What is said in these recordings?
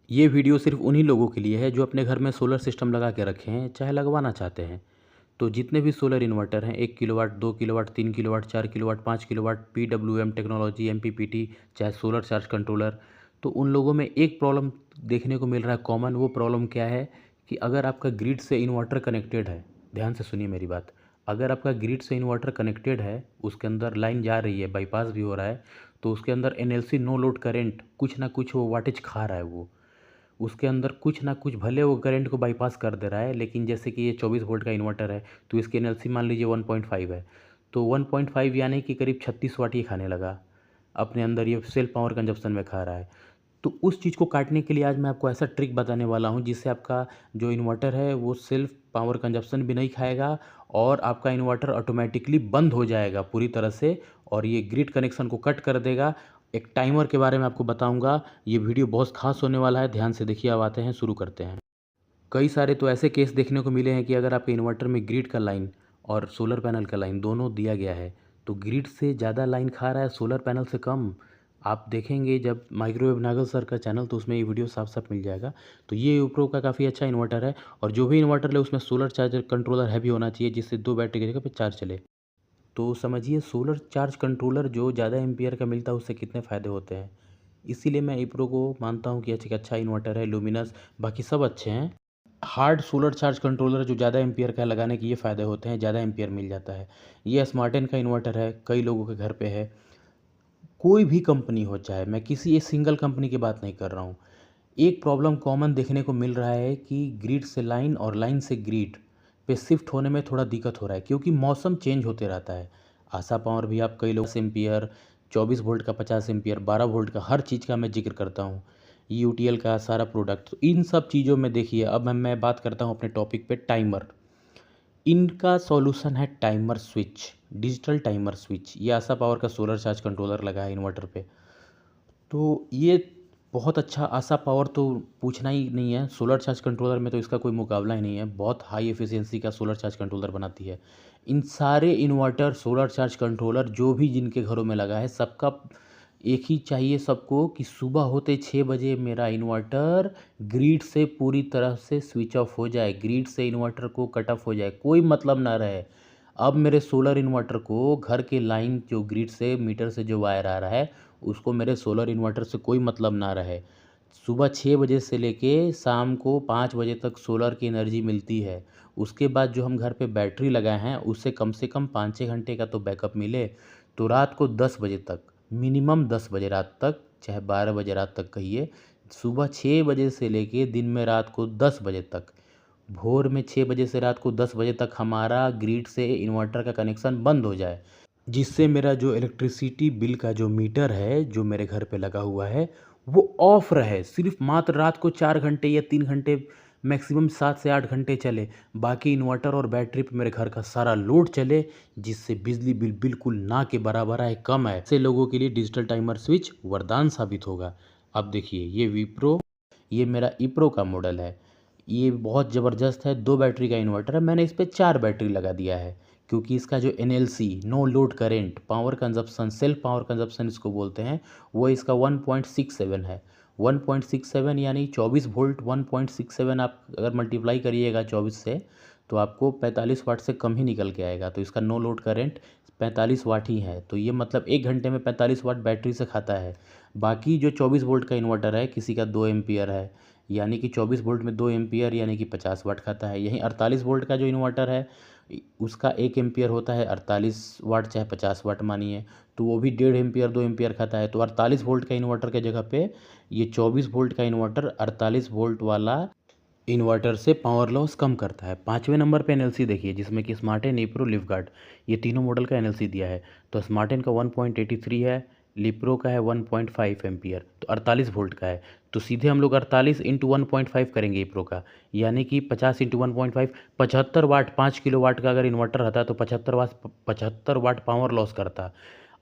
ये वीडियो सिर्फ उन्हीं लोगों के लिए है जो अपने घर में सोलर सिस्टम लगा के रखे हैं, चाहे लगवाना चाहते हैं। तो जितने भी सोलर इन्वर्टर हैं, 1 kilowatt, 2 kilowatt, 3 kilowatt, 4 kilowatt, 5 kilowatt, PWM technology, MPPT, चाहे सोलर चार्ज कंट्रोलर, तो उन लोगों में एक प्रॉब्लम देखने को मिल रहा है कॉमन। वो प्रॉब्लम क्या है कि अगर आपका ग्रिड से इन्वर्टर कनेक्टेड है, ध्यान से सुनिए मेरी बात। अगर आपका ग्रिड से इन्वर्टर कनेक्टेड है, उसके अंदर लाइन जा रही है, बाईपास भी हो रहा है, तो उसके अंदर एनएलसी नो लोड करंट कुछ ना कुछ वो वाटेज खा रहा है। वो उसके अंदर कुछ ना कुछ, भले वो करंट को बाईपास कर दे रहा है, लेकिन जैसे कि ये 24 वोल्ट का इन्वर्टर है, तो इसकी एनएलसी मान लीजिए 1.5 है, तो 1.5 यानी कि करीब 36 वाट ये खाने लगा, अपने अंदर ये सेल्फ पावर कंजप्शन में खा रहा है। तो उस चीज़ को काटने के लिए आज मैं आपको ऐसा ट्रिक बताने वाला हूँ जिससे आपका जो इन्वर्टर है वो सेल्फ पावर कंजप्शन भी नहीं खाएगा, और आपका इन्वर्टर ऑटोमेटिकली बंद हो जाएगा पूरी तरह से, और ये ग्रिड कनेक्शन को कट कर देगा। एक टाइमर के बारे में आपको बताऊंगा। ये वीडियो बहुत खास होने वाला है, ध्यान से देखिए। अब आते हैं, शुरू करते हैं। कई सारे तो ऐसे केस देखने को मिले हैं कि अगर आपके इन्वर्टर में ग्रिड का लाइन और सोलर पैनल का लाइन दोनों दिया गया है, तो ग्रिड से ज़्यादा लाइन खा रहा है, सोलर पैनल से कम। आप देखेंगे जब माइक्रोवेव नागल सर का चैनल, तो उसमें ये वीडियो साफ साफ मिल जाएगा। तो ये विप्रो का काफ़ी अच्छा इन्वर्टर है, और जो भी इन्वर्टर ले उसमें सोलर चार्जर कंट्रोलर हैवी होना चाहिए, जिससे 2 बैटरी की जगह पे 4 चले। तो समझिए सोलर चार्ज कंट्रोलर जो ज़्यादा एम्पियर का मिलता है उससे कितने फ़ायदे होते हैं। इसीलिए मैं विप्रो को मानता हूँ कि अच्छा इन्वर्टर है। लुमिनस, बाकी सब अच्छे हैं। हार्ड सोलर चार्ज कंट्रोलर जो ज़्यादा एम्पियर का लगाने के ये फ़ायदे होते हैं, ज़्यादा एम्पियर मिल जाता है। ये स्मार्टेन का इन्वर्टर है, कई लोगों के घर पे है। कोई भी कंपनी हो, चाहे मैं किसी एक सिंगल कंपनी की बात नहीं कर रहा हूँ, एक प्रॉब्लम कॉमन देखने को मिल रहा है कि ग्रिड से लाइन और लाइन से ग्रिड पे शिफ्ट होने में थोड़ा दिक्कत हो रहा है, क्योंकि मौसम चेंज होते रहता है। आशा पावर भी आप कई लोग एम्पियर, 24 वोल्ट का 50 एम्पियर, 12 वोल्ट का, हर चीज़ का मैं जिक्र करता हूँ। यूटीएल का सारा प्रोडक्ट, तो इन सब चीज़ों में देखिए। अब मैं बात करता हूँ अपने टॉपिक पे, टाइमर। इनका सॉल्यूशन है timer switch, digital timer switch. ये आशा पावर का सोलर चार्ज कंट्रोलर लगा है इन्वर्टर पे। तो ये बहुत अच्छा, आशा पावर तो पूछना ही नहीं है, सोलर चार्ज कंट्रोलर में तो इसका कोई मुकाबला ही नहीं है। बहुत हाई एफिशिएंसी का सोलर चार्ज कंट्रोलर बनाती है। इन सारे इन्वर्टर, सोलर चार्ज कंट्रोलर जो भी जिनके घरों में लगा है, सबका एक ही चाहिए सबको कि सुबह होते 6 बजे मेरा इन्वर्टर ग्रिड से पूरी तरह से स्विच ऑफ हो जाए, ग्रिड से इन्वर्टर को कट ऑफ हो जाए, कोई मतलब ना रहे। अब मेरे सोलर इन्वर्टर को घर के लाइन, जो ग्रिड से मीटर से जो वायर आ रहा है, उसको मेरे सोलर इन्वर्टर से कोई मतलब ना रहे। सुबह 6 बजे से लेके शाम को 5 बजे तक सोलर की एनर्जी मिलती है। उसके बाद जो हम घर पे बैटरी लगाए हैं, उससे कम से कम 5-6 घंटे का तो बैकअप मिले। तो रात को 10 बजे तक, मिनिमम 10 बजे रात तक, चाहे 12 बजे रात तक कहिए, सुबह 6 बजे से लेके दिन में रात को 10 बजे तक, भोर में 6 बजे से रात को 10 बजे तक हमारा ग्रिड से इन्वर्टर का कनेक्शन बंद हो जाए, जिससे मेरा जो इलेक्ट्रिसिटी बिल का जो मीटर है, जो मेरे घर पे लगा हुआ है, वो ऑफ रहे। सिर्फ मात्र रात को 4 घंटे या 3 घंटे, मैक्सिमम 7 से 8 घंटे चले। बाकी इन्वर्टर और बैटरी पे मेरे घर का सारा लोड चले, जिससे बिजली बिल बिल्कुल ना के बराबर आए, कम आए। ऐसे लोगों के लिए डिजिटल टाइमर स्विच वरदान साबित होगा। अब देखिए, ये विप्रो, ये मेरा इप्रो का मॉडल है। ये बहुत ज़बरदस्त है, 2 बैटरी का इन्वर्टर है। मैंने इस पे 4 बैटरी लगा दिया है, क्योंकि इसका जो NLC, no load current, power consumption, self power consumption इसको बोलते हैं, वो इसका 1.67 है। 1.67 यानी 24 वोल्ट, 1.67 आप अगर मल्टीप्लाई करिएगा 24 से, तो आपको 45 वाट से कम ही निकल के आएगा। तो इसका नो लोड करेंट 45 वाट ही है। तो ये मतलब 1 घंटे में 45 वाट बैटरी से खाता है। बाकी जो 24 वोल्ट का इन्वर्टर है, किसी का 2 एम्पियर है, यानी कि 24 वोल्ट में 2 एम्पियर यानी कि 50 वाट खाता है। यहीं 48 वोल्ट का जो इन्वर्टर है, उसका 1 एम्पियर होता है 48 वाट, चाहे 50 वाट मानिए, तो वो भी 1.5 एम्पियर 2 एम्पियर खाता है। तो 48 वोल्ट का इन्वर्टर के जगह पे ये 24 वोल्ट का इन्वर्टर 48 वोल्ट वाला इन्वर्टर से पावर लॉस कम करता है। 5वें नंबर पे एनएलसी देखिए, जिसमें कि स्मार्टेन, इप्रो, लिफगार्ड, ये तीनों मॉडल का एनएलसी दिया है। तो स्मार्टेन का 1.83 है, लिप्रो का है 1.5 एम्पियर, तो 48 वोल्ट का है। तो सीधे हम लोग 48 इंटू 1.5 करेंगे इप्रो का, यानी कि 50 इंटू 1.5, 75 वाट। 5 किलो वाट का अगर इन्वर्टर रहता तो 75 वाट पावर लॉस करता।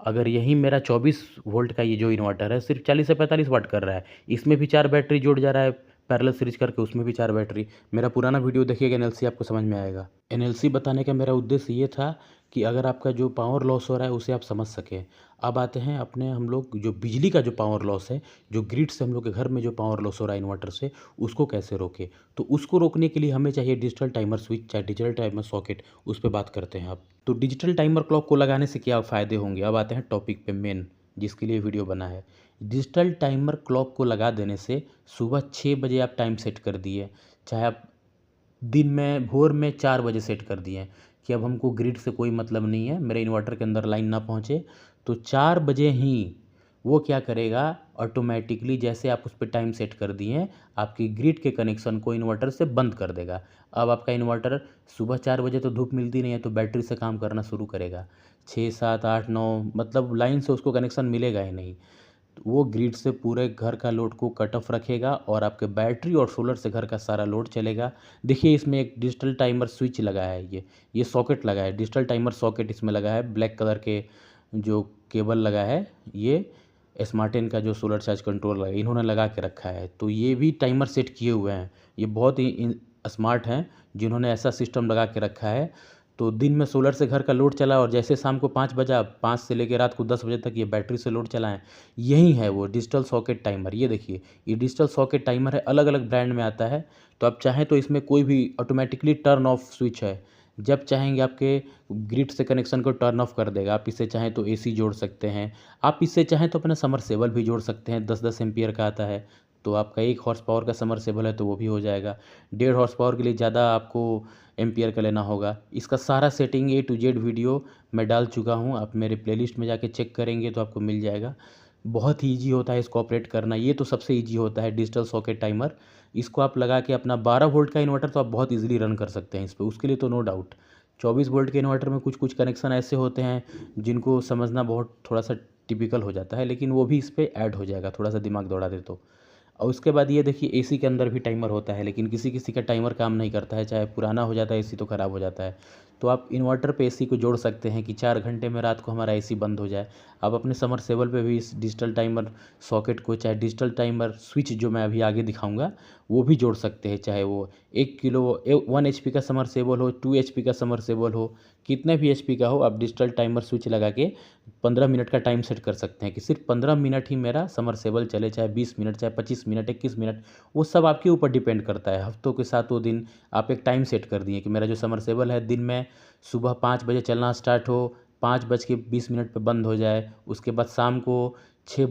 अगर यही मेरा 24 वोल्ट का ये जो इन्वर्टर है, सिर्फ 40 से 45 वाट कर रहा है। इसमें भी 4 बैटरी जोड़ जा रहा है, पैरेलल सीरीज करके उसमें भी 4 बैटरी। मेरा पुराना वीडियो देखिएगा एनएलसी, आपको समझ में आएगा। एनएलसी बताने का मेरा उद्देश्य ये था कि अगर आपका जो पावर लॉस हो रहा है उसे आप समझ सकें। अब आते हैं अपने हम लोग जो बिजली का जो पावर लॉस है, जो ग्रिड से हम लोग के घर में जो पावर लॉस हो रहा है इन्वर्टर से, उसको कैसे रोकें। तो उसको रोकने के लिए हमें चाहिए डिजिटल टाइमर स्विच, चाहे डिजिटल टाइमर सॉकेट, उस पे बात करते हैं अब। तो डिजिटल टाइमर क्लॉक को लगाने से क्या फ़ायदे होंगे, अब आते हैं टॉपिक पे मेन, जिसके लिए वीडियो बना है। डिजिटल टाइमर क्लॉक को लगा देने से सुबह 6 बजे आप टाइम सेट कर दिए, चाहे आप दिन में भोर में 4 बजे सेट कर दिए कि अब हमको ग्रिड से कोई मतलब नहीं है, मेरे इन्वर्टर के अंदर लाइन ना पहुँचे, तो 4 बजे ही वो क्या करेगा, ऑटोमेटिकली जैसे आप उस पर टाइम सेट कर दिए, आपकी ग्रिड के कनेक्शन को इन्वर्टर से बंद कर देगा। अब आपका इन्वर्टर सुबह 4 बजे तो धूप मिलती नहीं है, तो बैटरी से काम करना शुरू करेगा। 6, 7, 8, 9 मतलब लाइन से उसको कनेक्शन मिलेगा ही नहीं। तो वो ग्रिड से पूरे घर का लोड को कट ऑफ रखेगा और आपके बैटरी और सोलर से घर का सारा लोड चलेगा। देखिए इसमें एक डिजिटल टाइमर स्विच लगा है, ये सॉकेट लगा है, डिजिटल टाइमर सॉकेट इसमें लगा है, ब्लैक कलर के जो केबल लगा है, ये स्मार्टेन का जो सोलर चार्ज कंट्रोल है इन्होंने लगा के रखा है। तो ये भी टाइमर सेट किए हुए हैं, ये बहुत ही स्मार्ट हैं जिन्होंने ऐसा सिस्टम लगा के रखा है। तो दिन में सोलर से घर का लोड चला और जैसे शाम को 5 बजा, 5 से लेकर रात को 10 बजे तक ये बैटरी से लोड चलाएं, यही है वो डिजिटल सॉकेट टाइमर। ये देखिए, ये डिजिटल सॉकेट टाइमर है, अलग अलग ब्रांड में आता है। तो आप चाहें तो इसमें कोई भी ऑटोमेटिकली टर्न ऑफ स्विच है, जब चाहेंगे आपके ग्रिड से कनेक्शन को टर्न ऑफ कर देगा। आप इससे चाहें तो एसी जोड़ सकते हैं, आप इससे चाहें तो अपना समरसेबल भी जोड़ सकते हैं, 10-10 एम्पियर का आता है। तो आपका 1 हॉर्स पावर का समरसेबल है तो वो भी हो जाएगा। 1.5 हॉर्स पावर के लिए ज़्यादा आपको एम्पियर का लेना होगा। इसका सारा setting A to Z video मैं डाल चुका हूँ, आप मेरे प्लेलिस्ट में जाके चेक करेंगे तो आपको मिल जाएगा। बहुत ही ईजी होता है इसको ऑपरेट करना, ये तो सबसे ईजी होता है डिजिटल सॉकेट टाइमर। इसको आप लगा के अपना 12 वोल्ट का इन्वर्टर तो आप बहुत ईजिली रन कर सकते हैं इस पे, उसके लिए तो नो डाउट। 24 वोल्ट के इन्वर्टर में कुछ कुछ कनेक्शन ऐसे होते हैं जिनको समझना बहुत थोड़ा सा टिपिकल हो जाता है, लेकिन वो भी इस पर ऐड हो जाएगा, थोड़ा सा दिमाग दौड़ा दे तो। और उसके बाद ये देखिए एसी के अंदर भी टाइमर होता है, लेकिन किसी किसी का टाइमर काम नहीं करता है, चाहे पुराना हो जाता है एसी तो ख़राब हो जाता है। तो आप इन्वर्टर पे एसी को जोड़ सकते हैं कि 4 घंटे में रात को हमारा एसी बंद हो जाए। आप अपने समरसेबल पे भी इस डिजिटल टाइमर सॉकेट को, चाहे डिजिटल टाइमर स्विच जो मैं अभी आगे दिखाऊंगा वो भी जोड़ सकते हैं, चाहे वो 1 किलो 1 HP का समरसेबल हो, 2 HP का समरसेबल हो, कितने भी HP का हो, आप डिजिटल टाइमर स्विच लगा के 15 मिनट का टाइम सेट कर सकते हैं कि सिर्फ 15 मिनट ही मेरा समरसेबल चले, चाहे 20 मिनट, चाहे 25 मिनट, 21 मिनट, वो सब आपके ऊपर डिपेंड करता है। हफ्तों के सातों दिन आप एक टाइम सेट कर दिए कि मेरा जो समरसेबल है दिन में सुबह 5 बजे चलना स्टार्ट हो, 5:20 पे बंद हो जाए, उसके बाद शाम को 6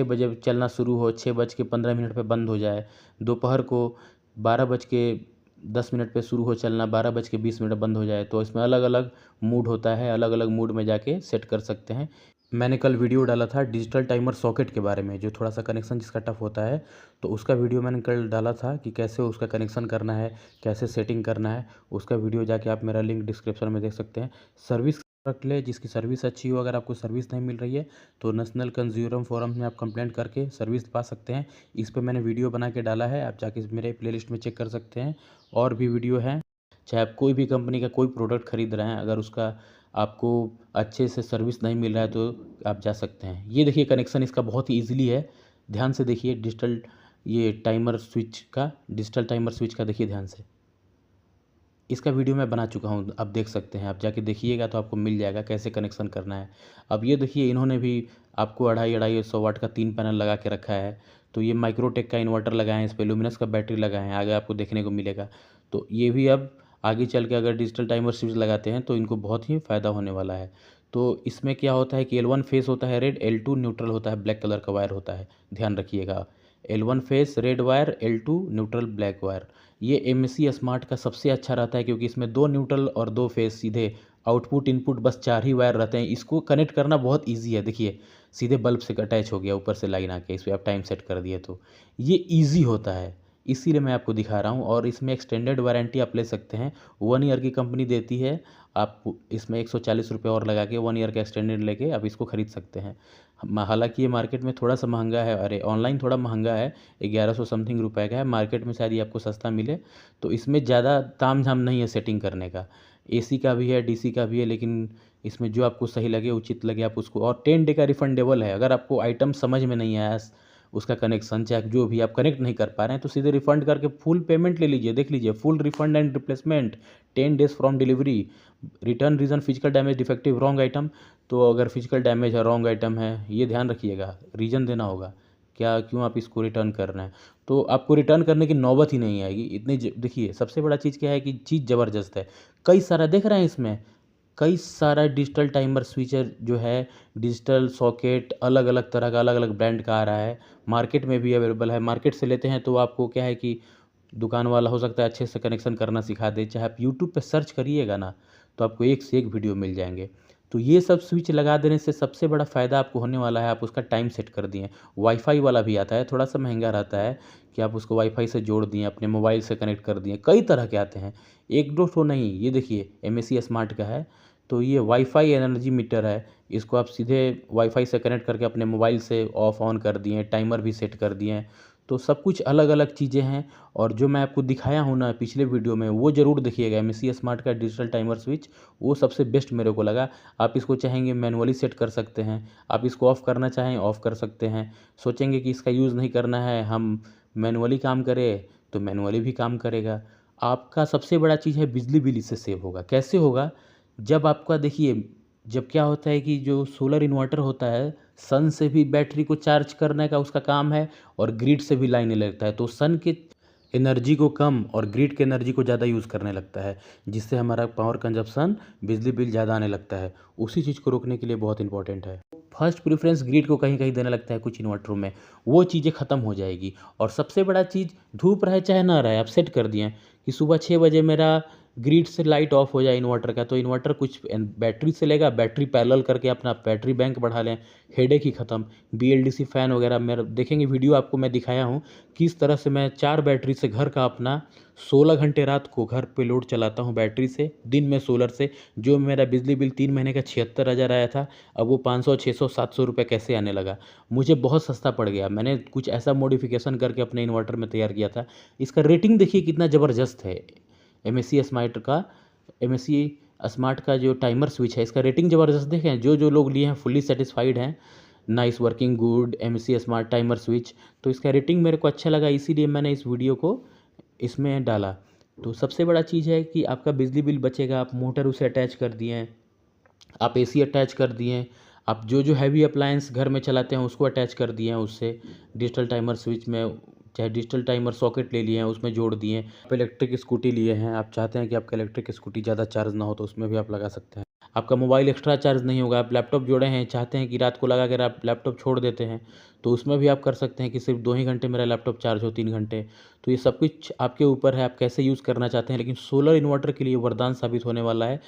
बजे चलना शुरू हो, 6:15 पे बंद हो जाए, दोपहर को 12:10 पे शुरू हो चलना, 12:20 बंद हो जाए। तो इसमें अलग अलग मूड होता है, अलग अलग मूड में जाके सेट कर सकते हैं। मैंने कल वीडियो डाला था डिजिटल टाइमर सॉकेट के बारे में, जो थोड़ा सा कनेक्शन जिसका टफ होता है, तो उसका वीडियो मैंने कल डाला था कि कैसे उसका कनेक्शन करना है, कैसे सेटिंग करना है। उसका वीडियो जाके आप मेरा लिंक डिस्क्रिप्शन में देख सकते हैं। सर्विस रख ले, जिसकी सर्विस अच्छी हो, अगर आपको सर्विस नहीं मिल रही है तो नेशनल कंज्यूमर फोरम में आप कंप्लेंट करके सर्विस पा सकते हैं। इस पर मैंने वीडियो बना के डाला है, आप जाके मेरे प्लेलिस्ट में चेक कर सकते हैं। और भी वीडियो हैं, चाहे आप कोई भी कंपनी का कोई प्रोडक्ट खरीद रहे हैं, अगर उसका आपको अच्छे से सर्विस नहीं मिल रहा है तो आप जा सकते हैं। ये देखिए कनेक्शन इसका बहुत ही ईजिली है, ध्यान से देखिए। ये डिजिटल टाइमर स्विच का देखिए ध्यान से। इसका वीडियो मैं बना चुका हूँ, आप देख सकते हैं, आप जाके देखिएगा तो आपको मिल जाएगा कैसे कनेक्शन करना है। अब ये देखिए इन्होंने भी आपको 250 वाट का 3 पैनल लगा के रखा है। तो ये माइक्रोटेक का इन्वर्टर लगाए हैं, इस पर लुमिनस का बैटरी लगाए हैं, आगे आपको देखने को मिलेगा। तो ये भी अब आगे चल के अगर डिजिटल टाइमर स्विच लगाते हैं तो इनको बहुत ही फ़ायदा होने वाला है। तो इसमें क्या होता है कि L1 फेस होता है रेड, L2 न्यूट्रल होता है, ब्लैक कलर का वायर होता है, ध्यान रखिएगा। L1 face red wire, L2 neutral black wire. ये MSC स्मार्ट का सबसे अच्छा रहता है क्योंकि इसमें 2 न्यूट्रल और 2 फेस सीधे, आउटपुट इनपुट बस 4 ही वायर रहते हैं। इसको कनेक्ट करना बहुत ईजी है, देखिए सीधे बल्ब से अटैच हो गया, ऊपर से लाइन आके इस पर आप टाइम सेट कर दिए, तो ये ईजी होता है, इसीलिए मैं आपको दिखा रहा हूँ। और इसमें एक्सटेंडेड वारंटी आप ले सकते हैं, 1 ईयर की कंपनी देती है। आप इसमें 140 रुपये और लगा के 1 ईयर का एक्सटेंडेड लेके आप इसको ख़रीद सकते हैं। हालांकि ये मार्केट में थोड़ा सा महंगा है, अरे ऑनलाइन थोड़ा महंगा है, 1100 समथिंग रुपए का है, मार्केट में शायद ये आपको सस्ता मिले। तो इसमें ज़्यादा ताम झाम नहीं है सेटिंग करने का, AC का भी है, DC का भी है, लेकिन इसमें जो आपको सही लगे, उचित लगे आप उसको। और 10 डे का रिफंडेबल है, अगर आपको आइटम समझ में नहीं आया, उसका कनेक्शन चाहे जो भी आप कनेक्ट नहीं कर पा रहे हैं तो सीधे रिफ़ंड करके फुल पेमेंट ले लीजिए। देख लीजिए, full refund and replacement, 10 days from delivery, return reason physical damage, defective, wrong item. तो अगर फिजिकल डैमेज है, रॉन्ग आइटम है, ये ध्यान रखिएगा, रीज़न देना होगा क्या, क्यों आप इसको रिटर्न कर रहे हैं। तो आपको रिटर्न करने की नौबत ही नहीं आएगी। देखिए, सबसे बड़ा चीज़ क्या है कि चीज़ ज़बरदस्त है। कई सारा देख रहे हैं इसमें, कई सारा डिजिटल टाइमर स्विचर जो है, डिजिटल सॉकेट, अलग अलग तरह का, अलग अलग ब्रांड का आ रहा है, मार्केट में भी अवेलेबल है। मार्केट से लेते हैं तो आपको क्या है कि दुकान वाला हो सकता है अच्छे से कनेक्शन करना सिखा दे, चाहे आप यूट्यूब पे सर्च करिएगा ना तो आपको एक से एक वीडियो मिल जाएंगे। तो ये सब स्विच लगा देने से सबसे बड़ा फ़ायदा आपको होने वाला है, आप उसका टाइम सेट कर दिए। वाईफाई वाला भी आता है, थोड़ा सा महंगा रहता है कि आप उसको वाईफाई से जोड़ दिए, अपने मोबाइल से कनेक्ट कर दिए। कई तरह के आते हैं, एक दो ठो नहीं। ये देखिए एमएसी स्मार्ट का है, तो ये वाईफाई एनर्जी मीटर है। इसको आप सीधे वाईफाई से कनेक्ट करके अपने मोबाइल से ऑफ ऑन कर दिए, टाइमर भी सेट कर दिए। तो सब कुछ अलग अलग चीज़ें हैं, और जो मैं आपको दिखाया हूँ ना पिछले वीडियो में, वो ज़रूर देखिएगा। एमएसी स्मार्ट का डिजिटल टाइमर स्विच वो सबसे बेस्ट मेरे को लगा। आप इसको चाहेंगे मैनुअली सेट कर सकते हैं, आप इसको ऑफ़ करना चाहें ऑफ़ कर सकते हैं। सोचेंगे कि इसका यूज़ नहीं करना है, हम मैनुअली काम करें, तो मैनुअली भी काम करेगा। आपका सबसे बड़ा चीज़ है बिजली बिल इससे सेव होगा। कैसे होगा? जब आपका देखिए, जब क्या होता है कि जो सोलर इन्वर्टर होता है, सन से भी बैटरी को चार्ज करने का उसका काम है, और ग्रिड से भी लाइनें लगता है। तो सन के एनर्जी को कम और ग्रिड के एनर्जी को ज़्यादा यूज़ करने लगता है, जिससे हमारा पावर कंजप्शन, बिजली बिल ज़्यादा आने लगता है। उसी चीज़ को रोकने के लिए बहुत इंपॉर्टेंट है। फर्स्ट प्रेफरेंस ग्रिड को कहीं कहीं देने लगता है कुछ इन्वर्टरों में, वो चीज़ें ख़त्म हो जाएगी। और सबसे बड़ा चीज़, धूप रहे चाहे ना रहे, आप सेट कर दिए कि सुबह 6 बजे मेरा ग्रिड से लाइट ऑफ हो जाए इन्वर्टर का, तो इन्वर्टर कुछ बैटरी से लेगा, बैटरी पैरेलल करके अपना बैटरी बैंक बढ़ा लें, हेडेक ही ख़त्म। बीएलडीसी फ़ैन वगैरह मेरा देखेंगे वीडियो, आपको मैं दिखाया हूँ किस तरह से मैं 4 बैटरी से घर का अपना 16 घंटे रात को घर पे लोड चलाता हूँ बैटरी से, दिन में सोलर से। जो मेरा बिजली बिल 3 महीने का 76,000 आया था, अब वो 500, 600, 700 रुपये कैसे आने लगा। मुझे बहुत सस्ता पड़ गया। मैंने कुछ ऐसा मॉडिफिकेशन करके अपने इन्वर्टर में तैयार किया था। इसका रेटिंग देखिए कितना ज़बरदस्त है। एमएसी स्मार्ट का एमएसी स्मार्ट का जो टाइमर स्विच है, इसका रेटिंग ज़बरदस्त देखें। जो जो लोग लिए हैं फुल्ली सेटिस्फाइड हैं, nice working good MAC smart timer switch. तो इसका रेटिंग मेरे को अच्छा लगा, इसीलिए मैंने इस वीडियो को इसमें डाला। तो सबसे बड़ा चीज़ है कि आपका बिजली बिल बचेगा। आप मोटर उसे अटैच कर दिए हैं, आप एसी अटैच कर दिए हैं, आप जो जो हैवी अप्लायंस घर में चलाते हैं उसको अटैच कर दिए हैं उससे डिजिटल टाइमर स्विच में। चाहे डिजिटल टाइमर सॉकेट ले लिए हैं, उसमें जोड़ दिए हैं। आप इलेक्ट्रिक स्कूटी लिए हैं, आप चाहते हैं कि आपका इलेक्ट्रिक स्कूटी ज़्यादा चार्ज ना हो, तो उसमें भी आप लगा सकते हैं। आपका मोबाइल एक्स्ट्रा चार्ज नहीं होगा, आप लैपटॉप जोड़े हैं, चाहते हैं कि रात को लगा कर आप लैपटॉप छोड़ देते हैं, तो उसमें भी आप कर सकते हैं कि सिर्फ 2 ही घंटे मेरा लैपटॉप चार्ज हो, 3 घंटे। तो ये सब कुछ आपके ऊपर है, आप कैसे यूज़ करना चाहते हैं, लेकिन सोलर इन्वर्टर के लिए वरदान साबित होने वाला है।